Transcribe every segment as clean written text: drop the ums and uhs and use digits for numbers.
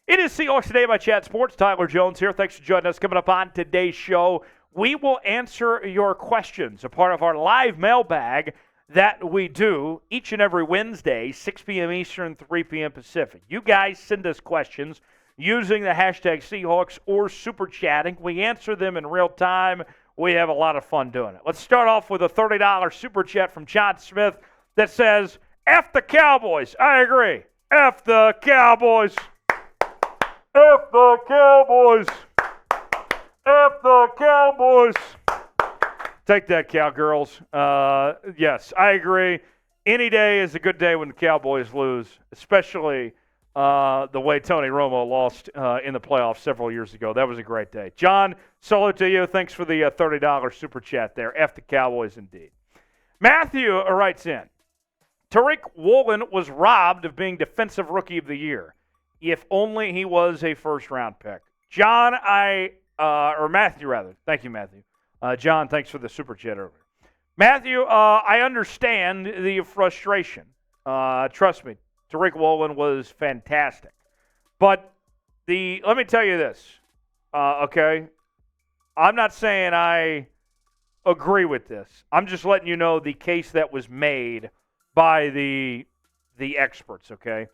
It is Seahawks Today by Chat Sports. Tyler Jones here. Thanks for joining us. Coming up on today's show, we will answer your questions, a part of our live mailbag that we do each and every Wednesday, 6 p.m. Eastern, 3 p.m. Pacific. You guys send us questions using the hashtag Seahawks or super chatting. We answer them in real time. We have a lot of fun doing it. Let's start off with a $30 super chat from John Smith that says, F the Cowboys. I agree. F the Cowboys. F the Cowboys. F the Cowboys. Take that, Cowgirls. Yes, I agree. Any day is a good day when the Cowboys lose, especially the way Tony Romo lost in the playoffs several years ago. That was a great day. John, salute to you. Thanks for the $30 super chat there. F the Cowboys indeed. Matthew writes in, Tariq Woolen was robbed of being Defensive Rookie of the Year. If only he was a first-round pick. John, or Matthew, rather. Thank you, Matthew. John, thanks for the super chat earlier. Matthew, I understand the frustration. Trust me, Tariq Woolen was fantastic. But let me tell you this, okay? I'm not saying I agree with this. I'm just letting you know the case that was made by the experts, okay?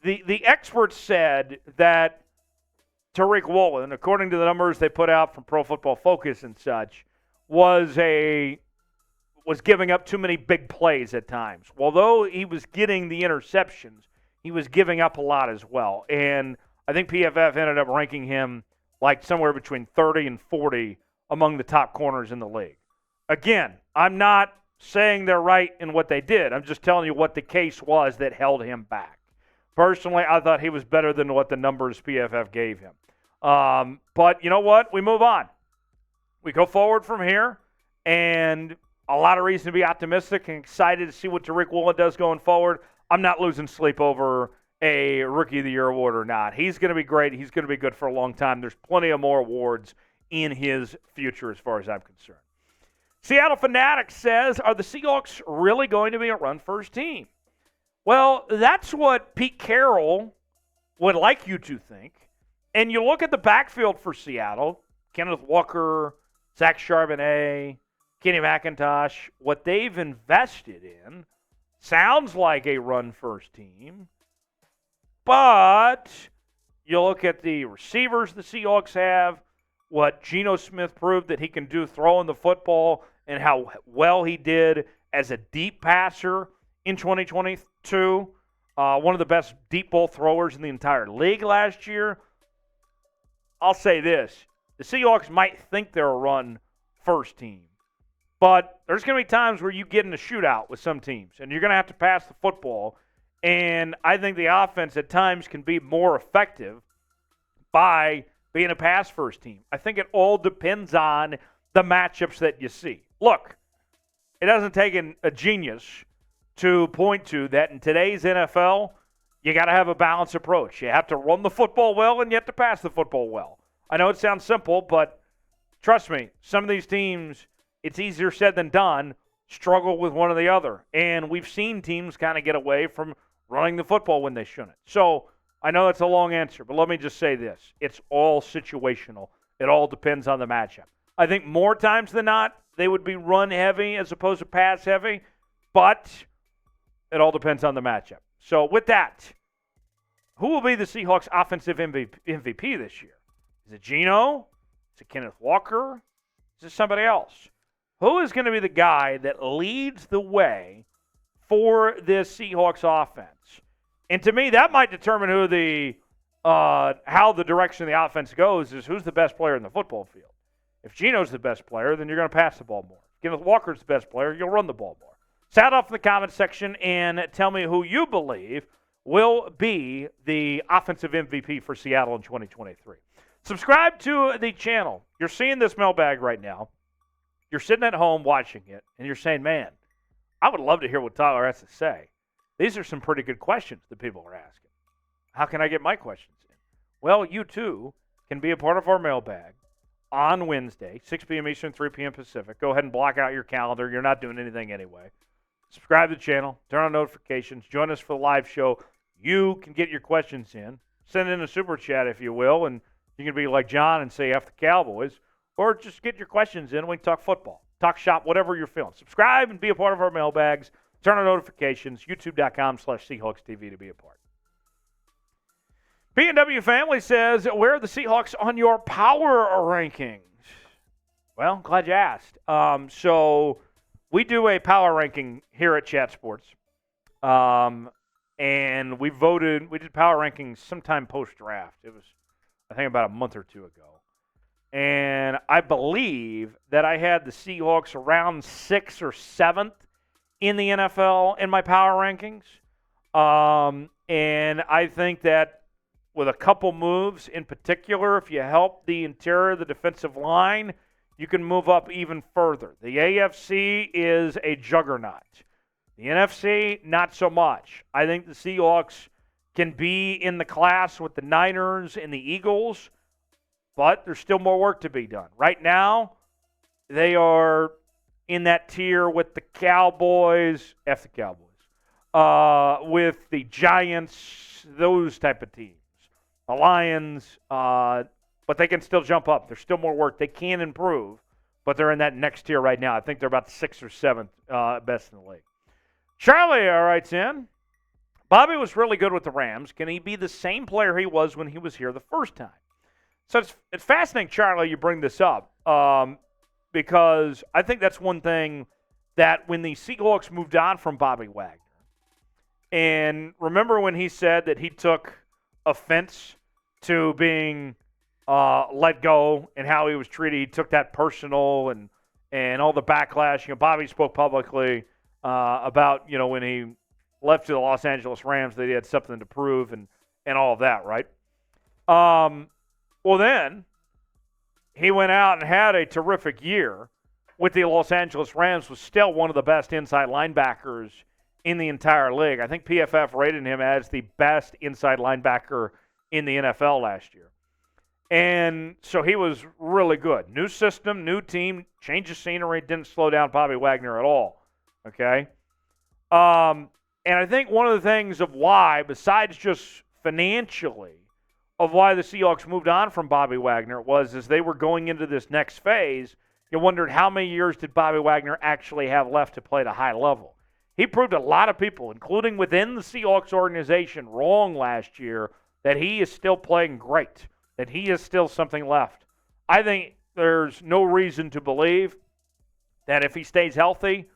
The experts said that Tariq Woolen, according to the numbers they put out from Pro Football Focus and such, was giving up too many big plays at times. Although he was getting the interceptions, he was giving up a lot as well. And I think PFF ended up ranking him like somewhere between 30 and 40 among the top corners in the league. Again, I'm not saying they're right in what they did. I'm just telling you what the case was that held him back. Personally, I thought he was better than what the numbers PFF gave him. But you know what? We move on. We go forward from here, and a lot of reason to be optimistic and excited to see what Tariq Woolen does going forward. I'm not losing sleep over a Rookie of the Year award or not. He's going to be great. He's going to be good for a long time. There's plenty of more awards in his future as far as I'm concerned. Seattle Fanatic says, are the Seahawks really going to be a run-first team? Well, that's what Pete Carroll would like you to think. And you look at the backfield for Seattle, Kenneth Walker, Zach Charbonnet, Kenny McIntosh, what they've invested in sounds like a run-first team. But you look at the receivers the Seahawks have, what Geno Smith proved that he can do throwing the football and how well he did as a deep passer in 2022. One of the best deep ball throwers in the entire league last year. I'll say this. The Seahawks might think they're a run-first team. But there's going to be times where you get in a shootout with some teams, and you're going to have to pass the football. And I think the offense at times can be more effective by being a pass-first team. I think it all depends on the matchups that you see. Look, it doesn't take a genius to point to that in today's NFL, you got to have a balanced approach. You have to run the football well, and you have to pass the football well. I know it sounds simple, but trust me, some of these teams, it's easier said than done, struggle with one or the other. And we've seen teams kind of get away from running the football when they shouldn't. So I know that's a long answer, but let me just say this. It's all situational. It all depends on the matchup. I think more times than not, they would be run-heavy as opposed to pass-heavy, but it all depends on the matchup. So with that, who will be the Seahawks offensive MVP this year? Is it Geno? Is it Kenneth Walker? Is it somebody else? Who is going to be the guy that leads the way for this Seahawks offense? And to me, that might determine how the direction of the offense goes, is who's the best player in the football field. If Geno's the best player, then you're going to pass the ball more. If Kenneth Walker's the best player, you'll run the ball more. Sound off in the comment section and tell me who you believe will be the offensive MVP for Seattle in 2023. Subscribe to the channel. You're seeing this mailbag right now. You're sitting at home watching it, and you're saying, man, I would love to hear what Tyler has to say. These are some pretty good questions that people are asking. How can I get my questions in? Well, you too can be a part of our mailbag on Wednesday, 6 p.m. Eastern, 3 p.m. Pacific. Go ahead and block out your calendar. You're not doing anything anyway. Subscribe to the channel. Turn on notifications. Join us for the live show. You can get your questions in. send in a super chat, if you will, and you can be like John and say F the Cowboys, or just get your questions in and we can talk football, talk shop, whatever you're feeling. Subscribe and be a part of our mailbags. Turn on notifications, youtube.com/Seahawks TV to be a part. B&W Family says, where are the Seahawks on your power rankings? Well, glad you asked. So we do a power ranking here at Chat Sports. And we did power rankings sometime post-draft. It was, I think, about a month or two ago. And I believe that I had the Seahawks around 6th or 7th in the NFL in my power rankings. And I think that with a couple moves in particular, if you help the interior of the defensive line, you can move up even further. The AFC is a juggernaut. The NFC, not so much. I think the Seahawks can be in the class with the Niners and the Eagles, but there's still more work to be done. Right now, they are in that tier with the Cowboys, F the Cowboys, with the Giants, those type of teams. The Lions, but they can still jump up. There's still more work. They can improve, but they're in that next tier right now. I think they're about 6th or 7th best in the league. Charlie writes in, Bobby was really good with the Rams. Can he be the same player he was when he was here the first time? So it's fascinating, Charlie, you bring this up, because I think that's one thing that when the Seahawks moved on from Bobby Wagner, and remember when he said that he took offense to being let go and how he was treated. He took that personal and all the backlash. Bobby spoke publicly about, when he left to the Los Angeles Rams that he had something to prove and all of that, right? Well, then he went out and had a terrific year with the Los Angeles Rams, was still one of the best inside linebackers in the entire league. I think PFF rated him as the best inside linebacker in the NFL last year. And so he was really good. New system, new team, change of scenery, didn't slow down Bobby Wagner at all. Okay? And I think one of the things of why, besides just financially, of why the Seahawks moved on from Bobby Wagner was as they were going into this next phase, you wondered how many years did Bobby Wagner actually have left to play at a high level. He proved a lot of people, including within the Seahawks organization, wrong last year that he is still playing great, that he is still something left. I think there's no reason to believe that if he stays healthy,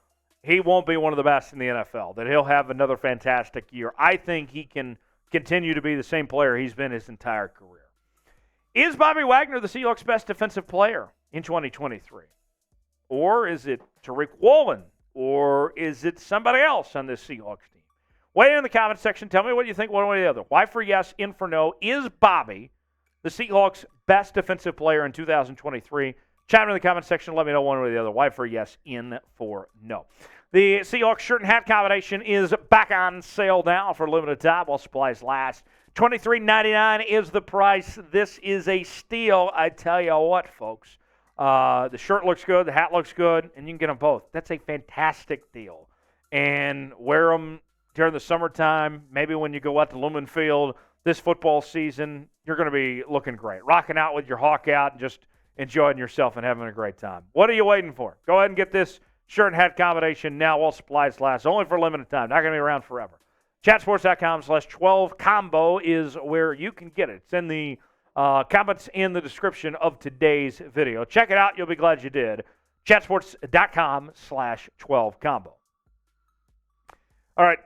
he won't be one of the best in the NFL, that he'll have another fantastic year. I think he can continue to be the same player he's been his entire career. Is Bobby Wagner the Seahawks' best defensive player in 2023? Or is it Tariq Woolen? Or is it somebody else on this Seahawks team? Weigh in the comment section. Tell me what you think one way or the other. Why for yes, in for no. Is Bobby the Seahawks' best defensive player in 2023? Chime in the comment section. Let me know one way or the other. Why for yes, in for no. The Seahawks shirt and hat combination is back on sale now for a limited time while supplies last. $23.99 is the price. This is a steal. I tell you what, folks. The shirt looks good, the hat looks good, and you can get them both. That's a fantastic deal. And wear them during the summertime, maybe when you go out to Lumen Field this football season, you're going to be looking great. Rocking out with your hawk out and just enjoying yourself and having a great time. What are you waiting for? Go ahead and get this shirt and hat combination now while supplies last. Only for a limited time. Not going to be around forever. Chatsports.com/12 combo is where you can get it. It's in the comments in the description of today's video. Check it out. You'll be glad you did. Chatsports.com/12 combo. All right.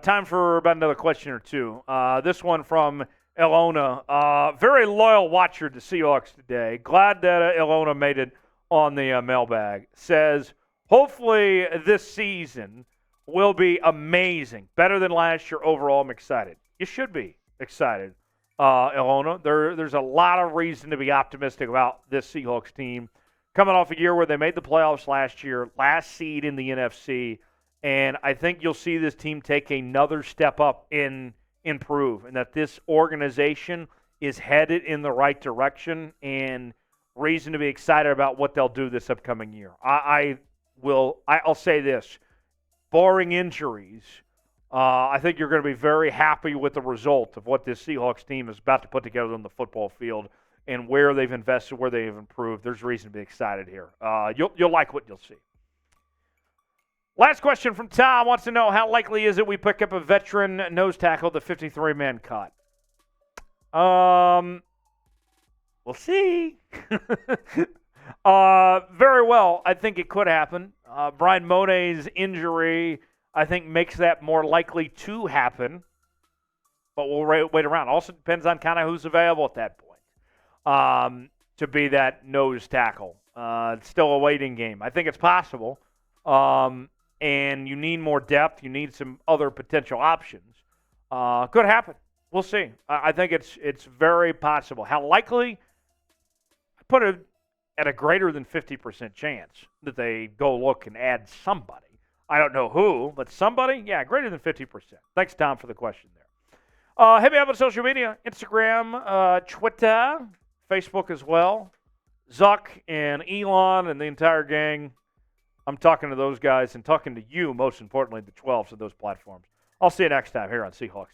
Time for about another question or two. This one from Ilona. Very loyal watcher to Seahawks Today. Glad that Ilona made it on the mailbag. Says, hopefully this season will be amazing. Better than last year overall. I'm excited. You should be excited. Ilona, there's a lot of reason to be optimistic about this Seahawks team. Coming off a year where they made the playoffs last year, last seed in the NFC, and I think you'll see this team take another step up in improve, and that this organization is headed in the right direction, and reason to be excited about what they'll do this upcoming year. I'll say this, barring injuries, I think you're going to be very happy with the result of what this Seahawks team is about to put together on the football field and where they've invested, where they've improved. There's reason to be excited here. You'll like what you'll see. Last question from Tom wants to know, how likely is it we pick up a veteran nose tackle, the 53-man cut? We'll see. Very well. I think it could happen. Brian Monet's injury, I think, makes that more likely to happen. But we'll wait around. Also depends on kind of who's available at that point to be that nose tackle. It's still a waiting game. I think it's possible. And you need more depth. You need some other potential options. Could happen. We'll see. I think it's very possible. How likely? I put it at a greater than 50% chance that they go look and add somebody. I don't know who, but somebody? Yeah, greater than 50%. Thanks, Tom, for the question there. Hit me up on social media, Instagram, Twitter, Facebook as well. Zuck and Elon and the entire gang. I'm talking to those guys and talking to you, most importantly, the 12s of those platforms. I'll see you next time here on Seahawks.